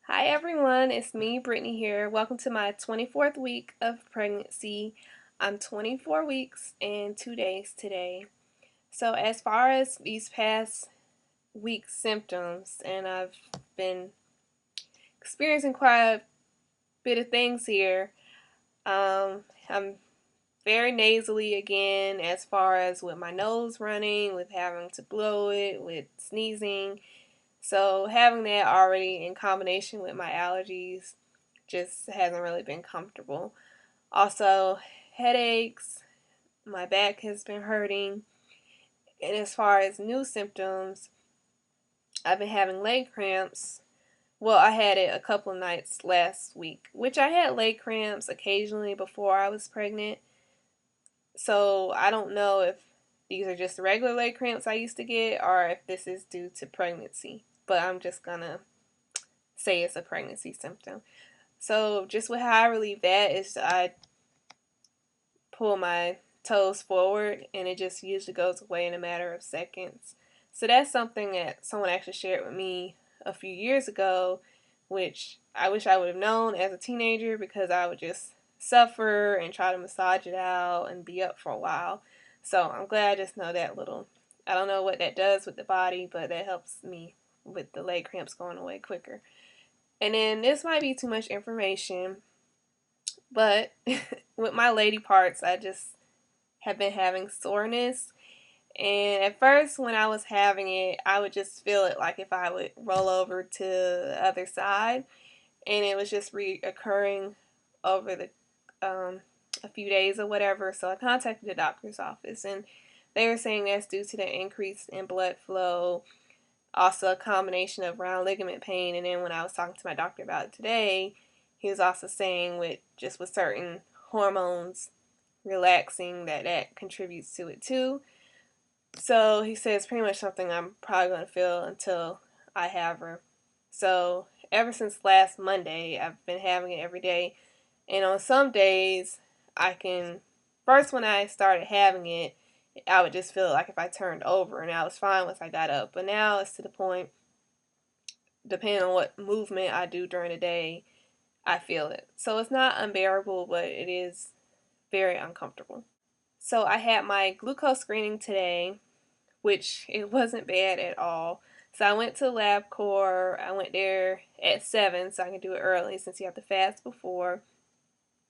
Hi everyone, it's me, Brittany here. Welcome to my 24th week of pregnancy. I'm 24 weeks and 2 days today. So as far as these past week's symptoms, and I've been experiencing quite a bit of things here. I'm very nasally again as far as with my nose running, with having to blow it, with sneezing. So having that already in combination with my allergies just hasn't really been comfortable. Also, headaches, my back has been hurting. And as far as new symptoms, I've been having leg cramps. Well, I had it a couple of nights last week, which I had leg cramps occasionally before I was pregnant. So I don't know if these are just regular leg cramps I used to get or if this is due to pregnancy. But I'm just gonna say it's a pregnancy symptom. So just with how I relieve that is I pull my toes forward and it just usually goes away in a matter of seconds. So that's something that someone actually shared with me a few years ago, which I wish I would have known as a teenager because I would just suffer and try to massage it out and be up for a while. So I'm glad I just know that little. I don't know what that does with the body, but that helps me with the leg cramps going away quicker. And then this might be too much information, but with my lady parts, I just have been having soreness. And at first, when I was having it, I would just feel it like if I would roll over to the other side. And it was just reoccurring over the a few days or whatever. So I contacted the doctor's office, and they were saying that's due to the increase in blood flow, also a combination of round ligament pain. And then when I was talking to my doctor about it today, he was also saying with certain hormones relaxing that contributes to it too. So he says it's pretty much something I'm probably going to feel until I have her. So ever since last Monday, I've been having it every day. And on some days, I can. First, when I started having it, I would just feel like if I turned over, and I was fine once I got up. But now it's to the point, depending on what movement I do during the day, I feel it. So it's not unbearable, but it is very uncomfortable. So I had my glucose screening today, which it wasn't bad at all. So I went to LabCorp. I went there at 7 so I can do it early since you have to fast before.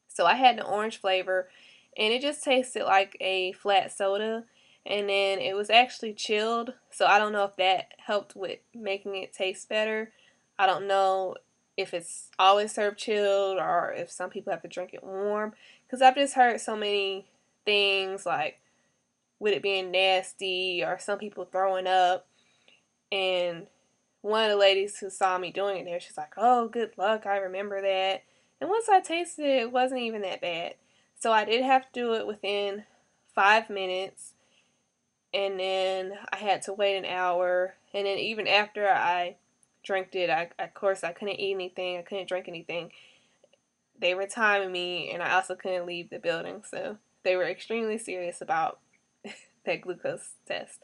So I had the orange flavor and it just tasted like a flat soda, and then it was actually chilled. So I don't know if that helped with making it taste better. I don't know if it's always served chilled or if some people have to drink it warm, because I've just heard so many things like with it being nasty or some people throwing up. And one of the ladies who saw me doing it there, she's like, "Oh, good luck, I remember that." And once I tasted it, it wasn't even that bad. So I did have to do it within 5 minutes, and then I had to wait an hour. And then even after I drank it, of course I couldn't eat anything, I couldn't drink anything. They were timing me, and I also couldn't leave the building. So they were extremely serious about that glucose test.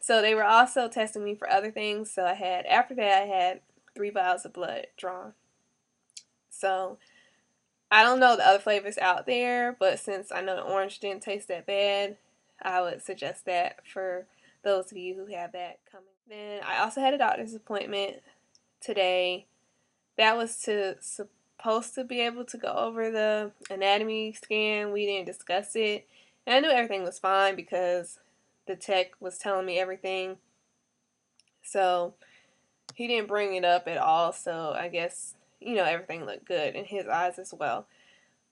So they were also testing me for other things. So after that, I had 3 vials of blood drawn. So I don't know the other flavors out there, but since I know the orange didn't taste that bad, I would suggest that for those of you who have that coming. Then I also had a doctor's appointment today. That was supposed to be able to go over the anatomy scan. We didn't discuss it. And I knew everything was fine because the tech was telling me everything. So he didn't bring it up at all. So I guess, everything looked good in his eyes as well.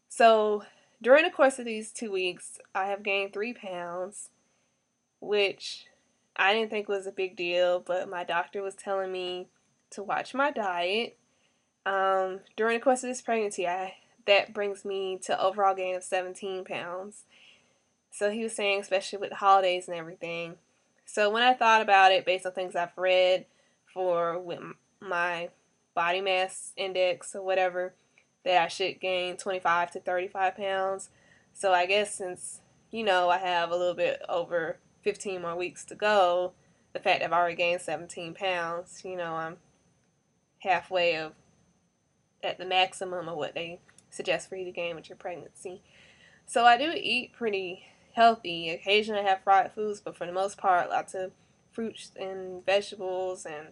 So during the course of these 2 weeks, I have gained 3 pounds, which I didn't think was a big deal, but my doctor was telling me to watch my diet. During the course of this pregnancy, that brings me to overall gain of 17 pounds. So he was saying, especially with the holidays and everything. So when I thought about it, based on things I've read for with my body mass index or whatever, that I should gain 25 to 35 pounds. So I guess since, I have a little bit over 15 more weeks to go, the fact that I've already gained 17 pounds, I'm halfway of at the maximum of what they suggest for you to gain with your pregnancy. So I do eat pretty healthy. Occasionally I have fried foods, but for the most part, lots of fruits and vegetables and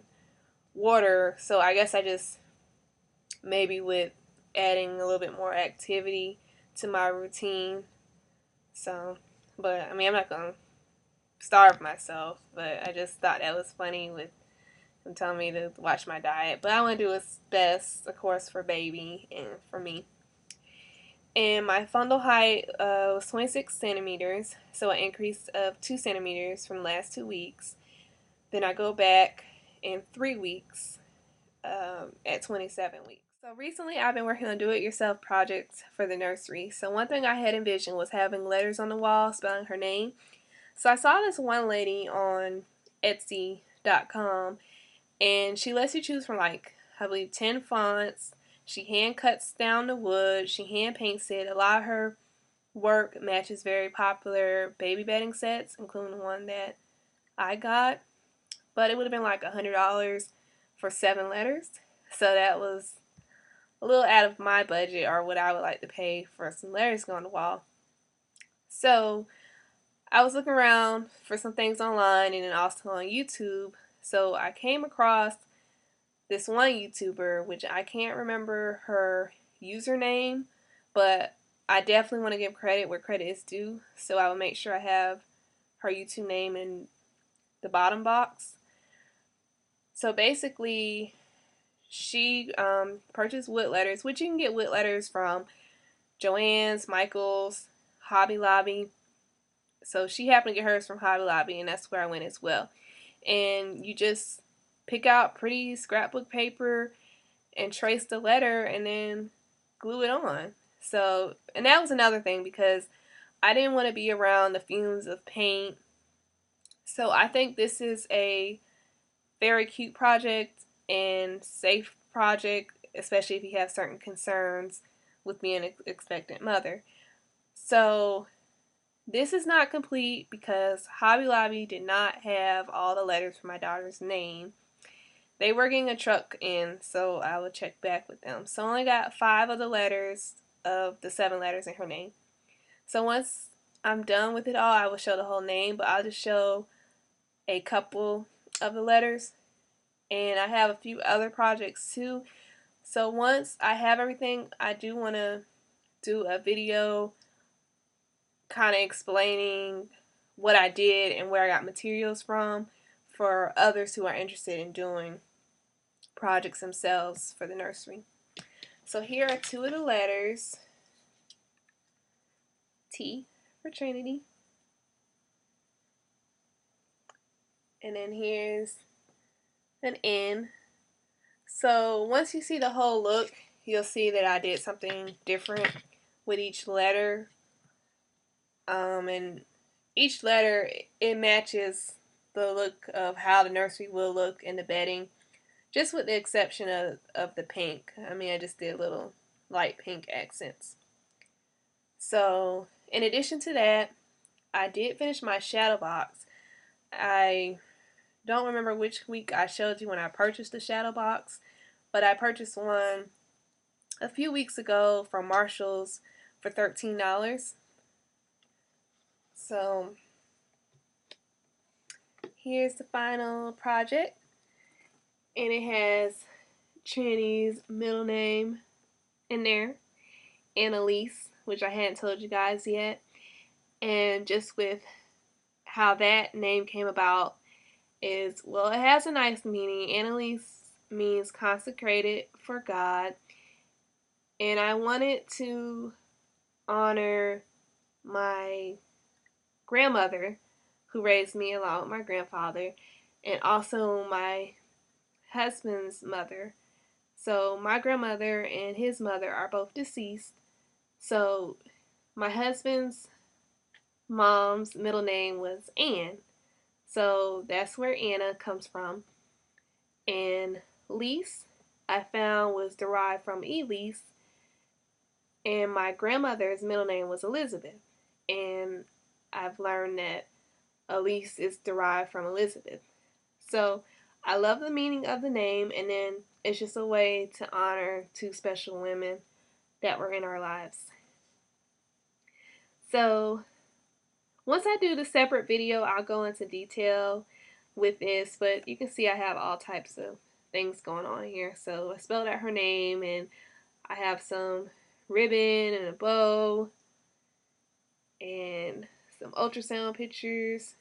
water. So I guess I just maybe with adding a little bit more activity to my routine. So, but I mean, I'm not gonna starve myself, but I just thought that was funny with them telling me to watch my diet. But I want to do what's best, of course, for baby and for me. And my fundal height was 26 centimeters, so an increase of 2 centimeters from the last 2 weeks. Then I go back in 3 weeks at 27 weeks. So recently I've been working on do-it-yourself projects for the nursery. So one thing I had envisioned was having letters on the wall spelling her name. So I saw this one lady on Etsy.com, and she lets you choose from like, I believe, 10 fonts. She hand cuts down the wood. She hand paints it. A lot of her work matches very popular baby bedding sets, including the one that I got. But it would have been like $100 for 7 letters. So that was a little out of my budget, or what I would like to pay for some letters to go on the wall. So I was looking around for some things online and then also on YouTube. So I came across this one YouTuber, which I can't remember her username, but I definitely want to give credit where credit is due. So I will make sure I have her YouTube name in the bottom box. So basically, she purchased wood letters, which you can get wood letters from Joann's, Michael's, Hobby Lobby. So she happened to get hers from Hobby Lobby, and that's where I went as well. And you just pick out pretty scrapbook paper and trace the letter and then glue it on. So, and that was another thing because I didn't want to be around the fumes of paint. So I think this is a very cute project and safe project, especially if you have certain concerns with being an expectant mother. So this is not complete because Hobby Lobby did not have all the letters for my daughter's name. They were getting a truck in, so I will check back with them. So I only got 5 of the letters of the 7 letters in her name. So once I'm done with it all, I will show the whole name, but I'll just show a couple of the letters. And I have a few other projects too. So once I have everything, I do want to do a video kind of explaining what I did and where I got materials from for others who are interested in doing projects themselves for the nursery. So here are 2 of the letters. T for Trinity. And then here's an N. So once you see the whole look, you'll see that I did something different with each letter. And each letter, it matches the look of how the nursery will look in the bedding, just with the exception of the pink. I mean, I just did little light pink accents. So in addition to that, I did finish my shadow box. I don't remember which week I showed you when I purchased the shadow box, but I purchased one a few weeks ago from Marshall's for $13. So here's the final project, and it has Trinity's middle name in there, Annalise, which I hadn't told you guys yet. And just with how that name came about is, well, it has a nice meaning. Annalise means consecrated for God, and I wanted to honor my grandmother who raised me along with my grandfather, and also my husband's mother. So my grandmother and his mother are both deceased. So my husband's mom's middle name was Ann. So that's where Anna comes from. And Lise, I found, was derived from Elise. And my grandmother's middle name was Elizabeth. And I've learned that Elise is derived from Elizabeth. So I love the meaning of the name. And then it's just a way to honor two special women that were in our lives. So once I do the separate video, I'll go into detail with this, but you can see I have all types of things going on here. So I spelled out her name, and I have some ribbon and a bow and some ultrasound pictures.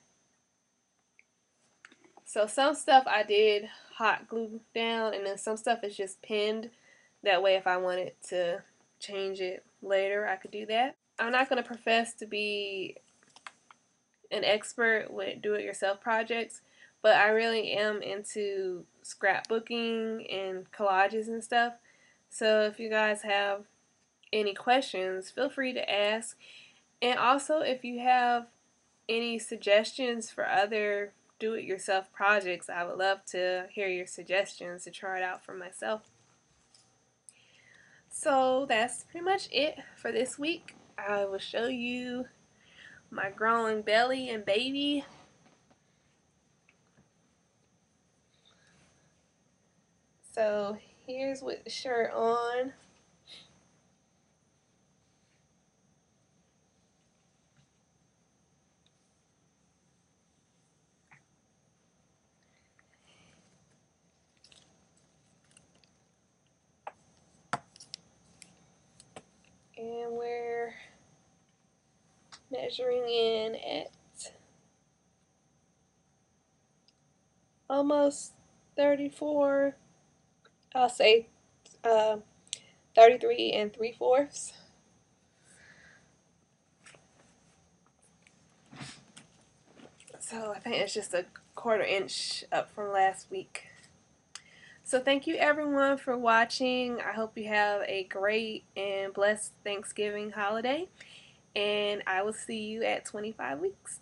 So some stuff I did hot glue down, and then some stuff is just pinned. That way if I wanted to change it later, I could do that. I'm not going to profess to be an expert with do-it-yourself projects, but I really am into scrapbooking and collages and stuff. So if you guys have any questions, feel free to ask. And also, if you have any suggestions for other do-it-yourself projects, I would love to hear your suggestions to try it out for myself. So that's pretty much it for this week. I will show you my growing belly and baby. So here's with the shirt on. And we're measuring in at almost 34. I'll say 33 3/4. So I think it's just a 1/4 inch up from last week. So thank you everyone for watching. I hope you have a great and blessed Thanksgiving holiday. And I will see you at 25 weeks.